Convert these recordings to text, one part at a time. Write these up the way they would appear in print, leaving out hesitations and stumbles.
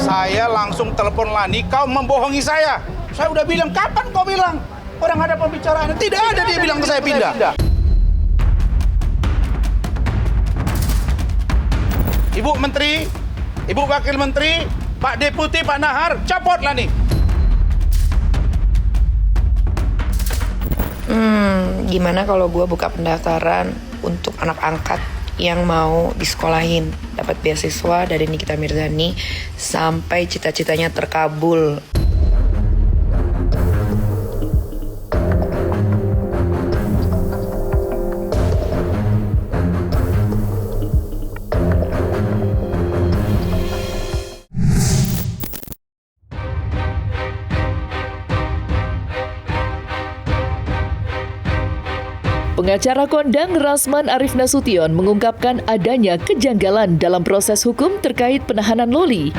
Saya langsung telepon Lani, kau membohongi saya. Saya udah bilang, kapan kau bilang? Orang ada pembicaraan. Tidak ada dia bilang ke saya pindah. Ibu Menteri, Ibu Wakil Menteri, Pak Deputi, Pak Nahar, copot Lani. Gimana kalau gue buka pendaftaran untuk anak angkat yang mau disekolahin, dapat beasiswa dari Nikita Mirzani sampai cita-citanya terkabul. Pengacara kondang Rasman Arif Nasution mengungkapkan adanya kejanggalan dalam proses hukum terkait penahanan Loli.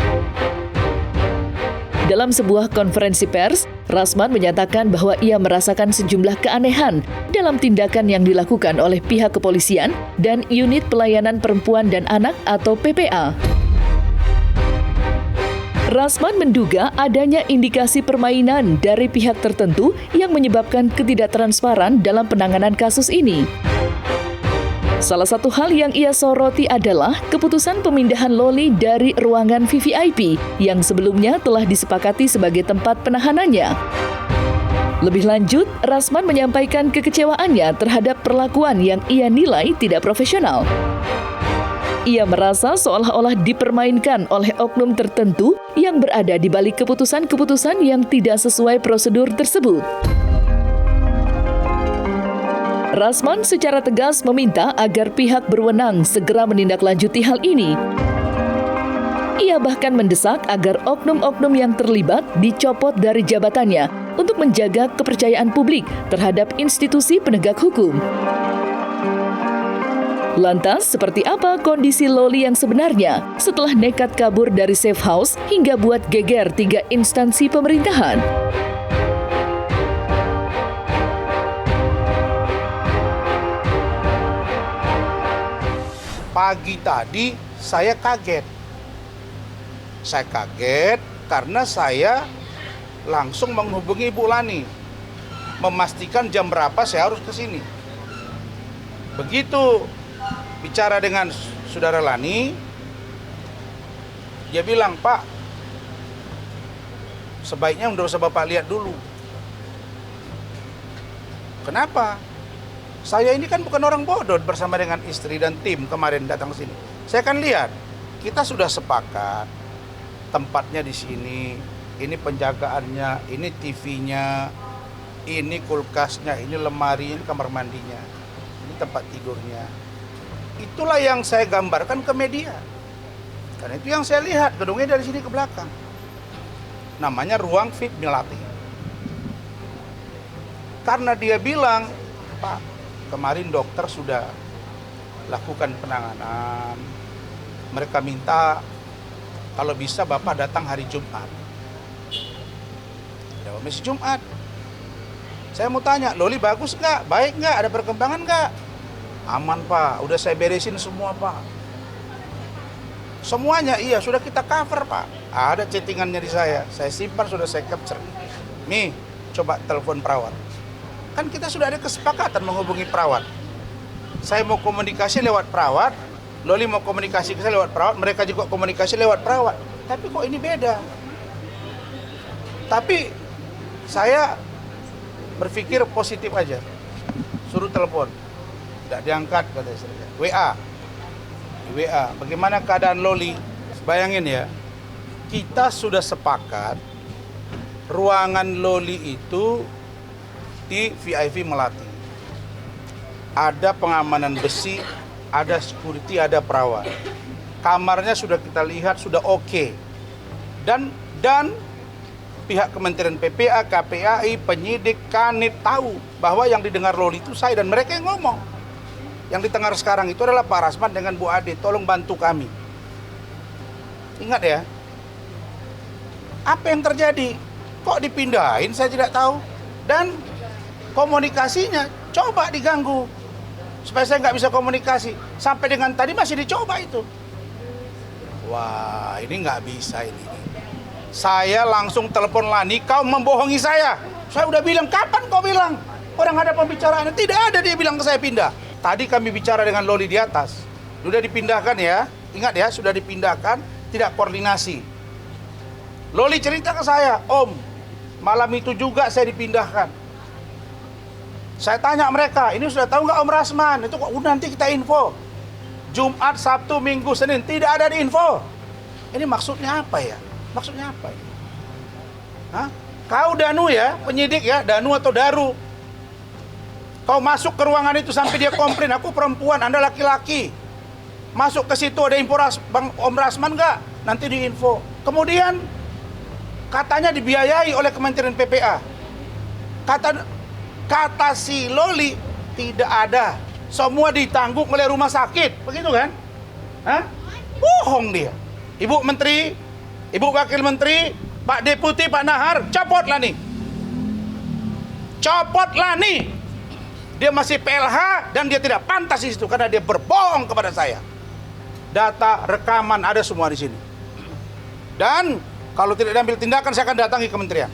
Dalam sebuah konferensi pers, Rasman menyatakan bahwa ia merasakan sejumlah keanehan dalam tindakan yang dilakukan oleh pihak kepolisian dan Unit Pelayanan Perempuan dan Anak atau PPA. Rasman menduga adanya indikasi permainan dari pihak tertentu yang menyebabkan ketidaktransparan dalam penanganan kasus ini. Salah satu hal yang ia soroti adalah keputusan pemindahan Loli dari ruangan VVIP yang sebelumnya telah disepakati sebagai tempat penahanannya. Lebih lanjut, Rasman menyampaikan kekecewaannya terhadap perlakuan yang ia nilai tidak profesional. Ia merasa seolah-olah dipermainkan oleh oknum tertentu yang berada di balik keputusan-keputusan yang tidak sesuai prosedur tersebut. Rasman secara tegas meminta agar pihak berwenang segera menindaklanjuti hal ini. Ia bahkan mendesak agar oknum-oknum yang terlibat dicopot dari jabatannya untuk menjaga kepercayaan publik terhadap institusi penegak hukum. Lantas, seperti apa kondisi Loli yang sebenarnya setelah nekat kabur dari safe house hingga buat geger 3 instansi pemerintahan? Pagi tadi saya kaget. Saya kaget karena saya langsung menghubungi Ibu Lani, memastikan jam berapa saya harus ke sini. Begitu bicara dengan Saudara Lani, dia bilang, Pak, sebaiknya tidak usah Bapak lihat dulu. Kenapa? Saya ini kan bukan orang bodoh bersama dengan istri dan tim kemarin datang ke sini. Saya kan lihat, kita sudah sepakat tempatnya di sini, ini penjagaannya, ini TV-nya, ini kulkasnya, ini lemari, ini kamar mandinya, ini tempat tidurnya. Itulah yang saya gambarkan ke media. Karena itu yang saya lihat, gedungnya dari sini ke belakang. Namanya ruang VIP Melati. Karena dia bilang, Pak, kemarin dokter sudah lakukan penanganan. Mereka minta kalau bisa Bapak datang hari Jumat. Ya, masih Jumat. Saya mau tanya, Loli bagus nggak? Baik nggak? Ada perkembangan nggak? Aman Pak, udah saya beresin semua Pak. Semuanya iya, sudah kita cover Pak. Ada chattingannya di saya simpan, sudah saya capture. Nih, coba telepon perawat. Kan kita sudah ada kesepakatan menghubungi perawat. Saya mau komunikasi lewat perawat, Loli mau komunikasi ke saya lewat perawat, mereka juga komunikasi lewat perawat. Tapi kok ini beda? Tapi saya berpikir positif aja. Suruh telepon. Tidak diangkat, kata saya. WA. Bagaimana keadaan Loli? Bayangin ya, kita sudah sepakat ruangan Loli itu di VIP Melati. Ada pengamanan besi, ada security, ada perawat. Kamarnya sudah kita lihat, sudah oke. Dan pihak Kementerian PPA, KPAI, penyidik, Kanit tahu bahwa yang didengar Loli itu saya dan mereka yang ngomong. Yang didengar sekarang itu adalah Pak Rasman dengan Bu Ade, tolong bantu kami. Ingat ya, apa yang terjadi? Kok dipindahin saya tidak tahu. Dan komunikasinya coba diganggu. Supaya saya nggak bisa komunikasi. Sampai dengan tadi masih dicoba itu. Wah, ini nggak bisa ini. Saya langsung telepon Lani, kau membohongi saya. Saya udah bilang, kapan kau bilang? Orang ada pembicaraan, tidak ada dia bilang ke saya pindah. Tadi kami bicara dengan Loli di atas. Sudah dipindahkan ya, ingat ya, sudah dipindahkan, tidak koordinasi. Loli cerita ke saya, Om, malam itu juga saya dipindahkan. Saya tanya mereka, ini sudah tahu nggak Om Rasman? Itu kok nanti kita info. Jumat, Sabtu, Minggu, Senin, tidak ada di info. Ini maksudnya apa ya? Maksudnya apa ini? Hah? Kau Danu ya, penyidik ya, Danu atau Daru. Kau masuk ke ruangan itu sampai dia komplain, aku perempuan, Anda laki-laki. Masuk ke situ ada info Bang Om Rasman nggak? Nanti diinfo. Kemudian katanya dibiayai oleh Kementerian PPA. Kata si Loli tidak ada. Semua ditanggung oleh rumah sakit, begitu kan? Hah? Bohong dia. Ibu Menteri, Ibu Wakil Menteri, Pak Deputi, Pak Nahar, copotlah nih. Copotlah nih. Dia masih PLH dan dia tidak pantas di situ karena dia berbohong kepada saya. Data, rekaman ada semua di sini. Dan kalau tidak diambil tindakan saya akan datangi kementerian.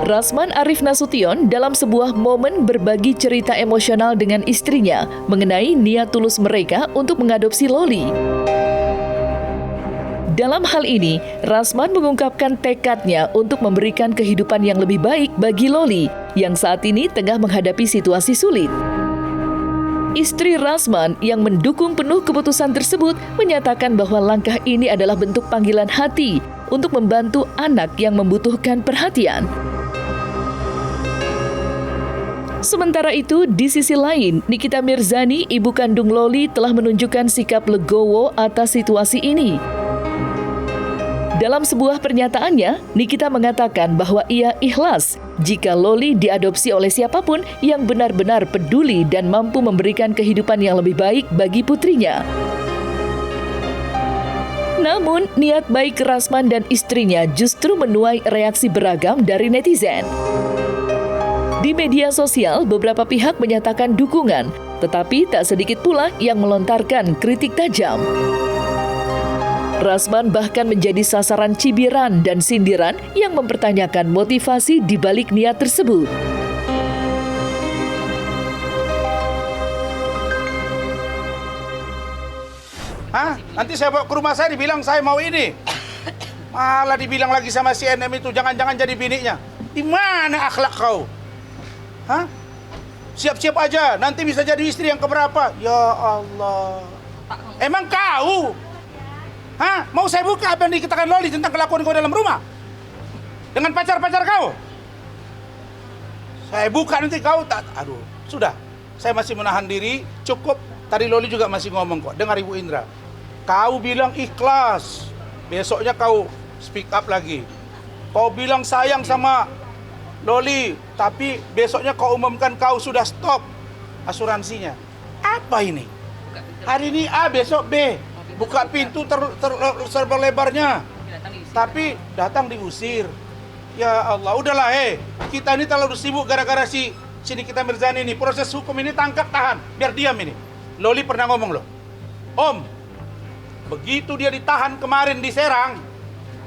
Rasman Arif Nasution dalam sebuah momen berbagi cerita emosional dengan istrinya mengenai niat tulus mereka untuk mengadopsi Loli. Dalam hal ini, Rasman mengungkapkan tekadnya untuk memberikan kehidupan yang lebih baik bagi Loli yang saat ini tengah menghadapi situasi sulit. Istri Rasman yang mendukung penuh keputusan tersebut menyatakan bahwa langkah ini adalah bentuk panggilan hati untuk membantu anak yang membutuhkan perhatian. Sementara itu, di sisi lain, Nikita Mirzani, ibu kandung Loli, telah menunjukkan sikap legowo atas situasi ini. Dalam sebuah pernyataannya, Nikita mengatakan bahwa ia ikhlas jika Loli diadopsi oleh siapapun yang benar-benar peduli dan mampu memberikan kehidupan yang lebih baik bagi putrinya. Namun, niat baik Rasman dan istrinya justru menuai reaksi beragam dari netizen. Di media sosial, beberapa pihak menyatakan dukungan, tetapi tak sedikit pula yang melontarkan kritik tajam. Rasman bahkan menjadi sasaran cibiran dan sindiran yang mempertanyakan motivasi di balik niat tersebut. Hah? Nanti saya bawa ke rumah saya dibilang saya mau ini. Malah dibilang lagi sama si NM itu, jangan-jangan jadi bininya. Di mana akhlak kau? Hah? Siap-siap aja, nanti bisa jadi istri yang keberapa? Ya Allah. Emang kau? Hah? Mau saya buka apa yang dikatakan Loli tentang kelakuan kau dalam rumah? Dengan pacar-pacar kau? Saya buka nanti kau tak. Aduh, sudah. Saya masih menahan diri, cukup. Tadi Loli juga masih ngomong kok. Dengar Ibu Indra. Kau bilang ikhlas. Besoknya kau speak up lagi. Kau bilang sayang sama Loli, tapi besoknya kau umumkan kau sudah stop asuransinya. Apa ini? Hari ini A, besok B. Buka pintu lebar-lebarnya. Tapi datang diusir. Ya Allah, udahlah kita ini terlalu sibuk gara-gara si Nikita Mirzani ini. Proses hukum ini tangkap tahan, biar diam ini. Loli pernah ngomong loh, Om, begitu dia ditahan kemarin di Serang,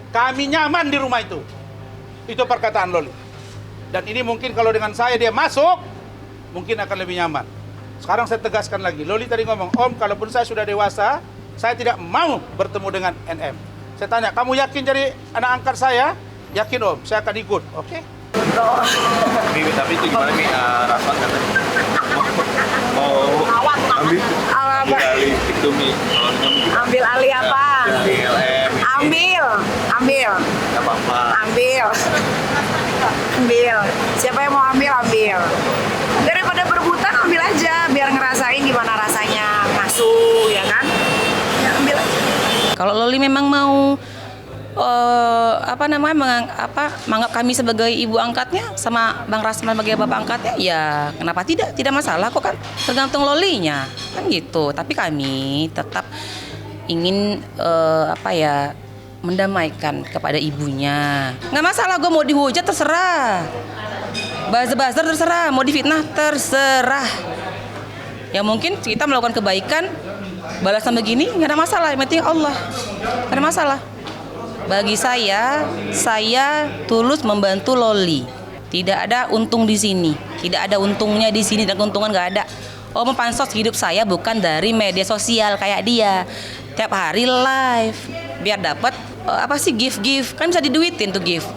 kami nyaman di rumah itu. Itu perkataan Loli. Dan ini mungkin kalau dengan saya dia masuk, mungkin akan lebih nyaman. Sekarang saya tegaskan lagi. Loli tadi ngomong, Om, kalaupun saya sudah dewasa, saya tidak mau bertemu dengan NM. Saya tanya, kamu yakin jadi anak angkat saya? Yakin Om, saya akan ikut. Oke? Tapi itu gimana nih, Rasman katanya mau ambil alih itu Mi. Ambil alih apa? Ambil. Gak apa-apa. Ambil. Siapa yang mau ambil? Daripada berebutan ambil aja, biar ngerasain gimana rasanya ngasuh, ya kan? Ya, ambil aja. Kalau Loli memang mau menganggap kami sebagai ibu angkatnya sama Bang Rasman sebagai bapak angkatnya, ya kenapa tidak masalah kok, kan tergantung Lolinya kan gitu. Tapi kami tetap ingin mendamaikan kepada ibunya. Nggak masalah, gue mau dihujat terserah, buzzer terserah, mau difitnah terserah. Ya mungkin kita melakukan kebaikan, balasan begini nggak ada masalah. Yang penting Allah, nggak ada masalah. Bagi saya tulus membantu Loli. Tidak ada untung di sini, tidak ada untungnya di sini dan keuntungan nggak ada. Pansos hidup saya bukan dari media sosial kayak dia. Tiap hari live, biar dapat gift kan bisa diduitin tuh gift.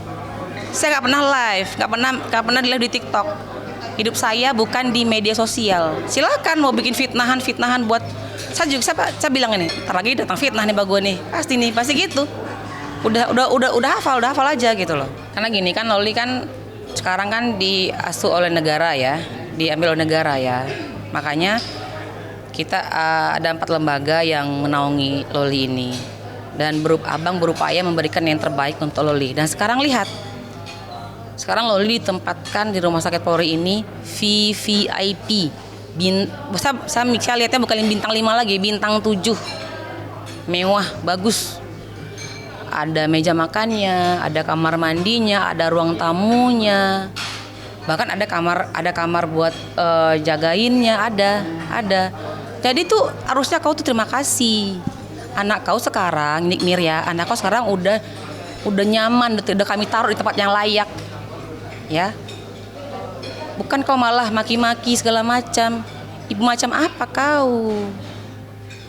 Saya nggak pernah live, nggak pernah di live di TikTok. Hidup saya bukan di media sosial. Silakan mau bikin fitnahan buat saya juga. Saya bilang ini, ntar lagi datang fitnah nih bagus nih, pasti gitu. Udah hafal aja gitu loh. Karena gini kan, Loli kan sekarang kan diasuh oleh negara ya, diambil oleh negara ya. Makanya kita ada 4 lembaga yang menaungi Loli ini, dan abang berupaya memberikan yang terbaik untuk Loli. Dan sekarang lihat. Sekarang Loli ditempatkan di Rumah Sakit Polri ini VVIP. Saya lihatnya bukan bintang 5 lagi, bintang 7. Mewah, bagus. Ada meja makannya, ada kamar mandinya, ada ruang tamunya. Bahkan ada kamar buat jagainnya, ada. Jadi tuh harusnya kau tuh terima kasih. Anak kau sekarang, Nik Mir ya, anak kau sekarang udah nyaman, udah kami taruh di tempat yang layak. Ya, bukan kau malah maki-maki segala macam. Ibu macam apa kau?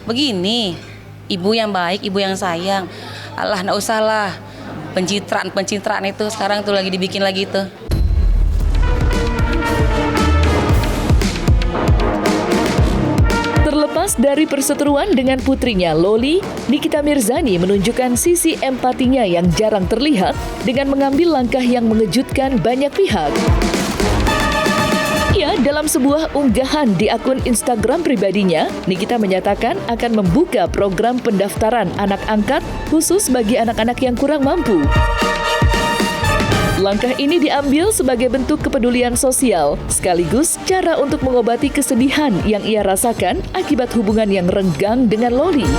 Begini, ibu yang baik, ibu yang sayang. Alah, nggak usah lah. Pencitraan itu sekarang tuh lagi dibikin lagi tuh. Terlepas dari perseteruan dengan putrinya Loli, Nikita Mirzani menunjukkan sisi empatinya yang jarang terlihat dengan mengambil langkah yang mengejutkan banyak pihak. Ya, dalam sebuah unggahan di akun Instagram pribadinya, Nikita menyatakan akan membuka program pendaftaran anak angkat khusus bagi anak-anak yang kurang mampu. Langkah ini diambil sebagai bentuk kepedulian sosial, sekaligus cara untuk mengobati kesedihan yang ia rasakan akibat hubungan yang renggang dengan Loli.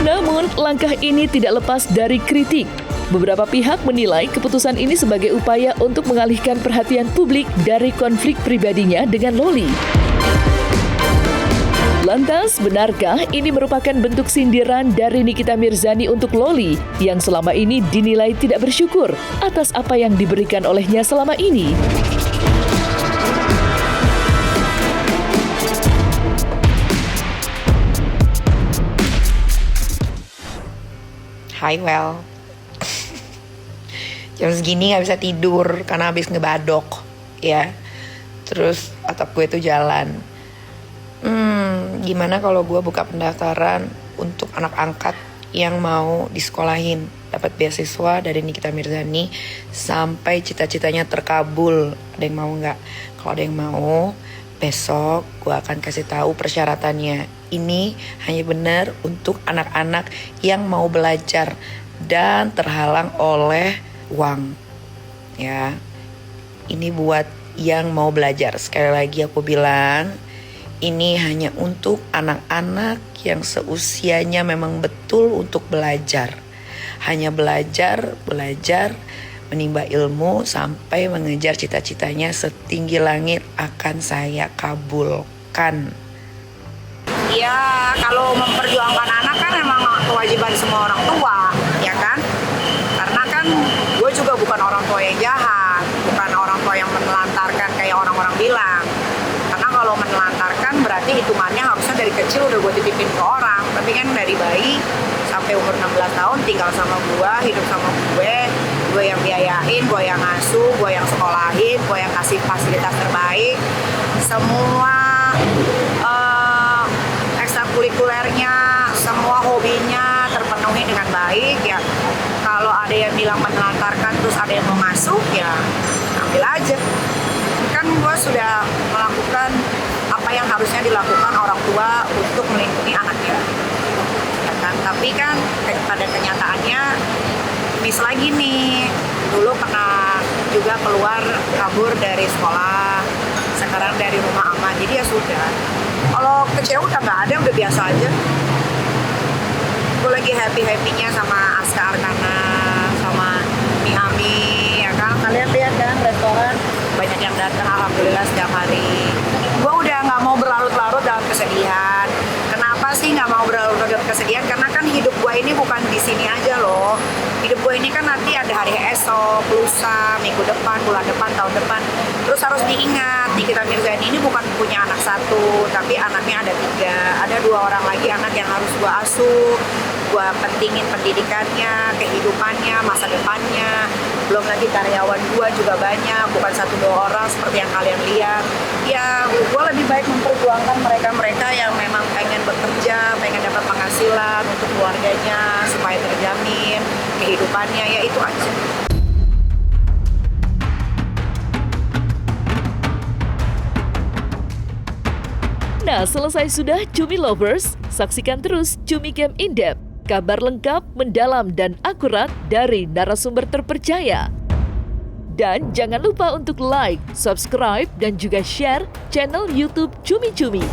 Namun, langkah ini tidak lepas dari kritik. Beberapa pihak menilai keputusan ini sebagai upaya untuk mengalihkan perhatian publik dari konflik pribadinya dengan Loli. Lantas, benarkah ini merupakan bentuk sindiran dari Nikita Mirzani untuk Loli yang selama ini dinilai tidak bersyukur atas apa yang diberikan olehnya selama ini? Hi well. Jam segini gak bisa tidur karena habis ngebadok ya. Terus otak gue tuh jalan. Gimana kalau gue buka pendaftaran untuk anak angkat yang mau disekolahin, dapat beasiswa dari Nikita Mirzani sampai cita-citanya terkabul. Ada yang mau nggak? Kalau ada yang mau, besok gue akan kasih tahu persyaratannya. Ini hanya benar untuk anak-anak yang mau belajar dan terhalang oleh uang. Ya, ini buat yang mau belajar. Sekali lagi aku bilang, ini hanya untuk anak-anak yang seusianya memang betul untuk belajar. Hanya belajar, menimba ilmu sampai mengejar cita-citanya setinggi langit akan saya kabulkan. Ya, kalau memperjuangkan anak kan memang kewajiban semua orang tua, ya kan? Karena kan gue juga bukan orang tua yang jahat, bukan orang tua yang menelantarkan kayak orang-orang bilang. Karena kalau menelantarkan berarti hitungannya harusnya dari kecil udah gue titipin ke orang. Tapi kan dari bayi sampai umur 16 tahun tinggal sama gue, hidup sama gue yang biayain, gue yang ngasuh, gue yang sekolahin, gue yang kasih fasilitas terbaik. Semua ekstrakurikulernya, semua hobinya terpenuhi dengan baik ya. Kalau ada yang bilang menelantarkan terus ada yang mau ngasuh ya ambil aja. Kan gue sudah melakukan apa yang harusnya dilakukan orang tua untuk melindungi anaknya, ya kan? Tapi kan pada kenyataannya miss lagi nih. Dulu pernah juga keluar kabur dari sekolah, sekarang dari rumah aman. Jadi ya sudah. Kalau kecewa udah nggak ada, udah biasa aja. Gue lagi happy-happynya sama Aska Arkana, sama Miami, ya kan? Kalian lihat kan restoran banyak yang datang, alhamdulillah sini aja loh. Hidup gue ini kan nanti ada hari esok, lusa, minggu depan, bulan depan, tahun depan. Terus harus diingat, Nikita Mirzani ini bukan punya anak satu, tapi anaknya ada 3. Ada 2 orang lagi anak yang harus gue asuh, gue pentingin pendidikannya, kehidupannya, masa depannya. Belum lagi karyawan gue juga banyak, bukan 1-2 orang seperti yang kalian lihat. Ya, gue lebih baik memperjuangkan mereka-mereka yang memang pengen bekerja, pengen dapat penghasilan untuk keluarganya, supaya terjamin kehidupannya, ya itu aja. Nah, selesai sudah Cumi Lovers, saksikan terus Cumi Camp In-Depth, kabar lengkap, mendalam, dan akurat dari narasumber terpercaya. Dan jangan lupa untuk like, subscribe, dan juga share channel YouTube Cumi Cumi.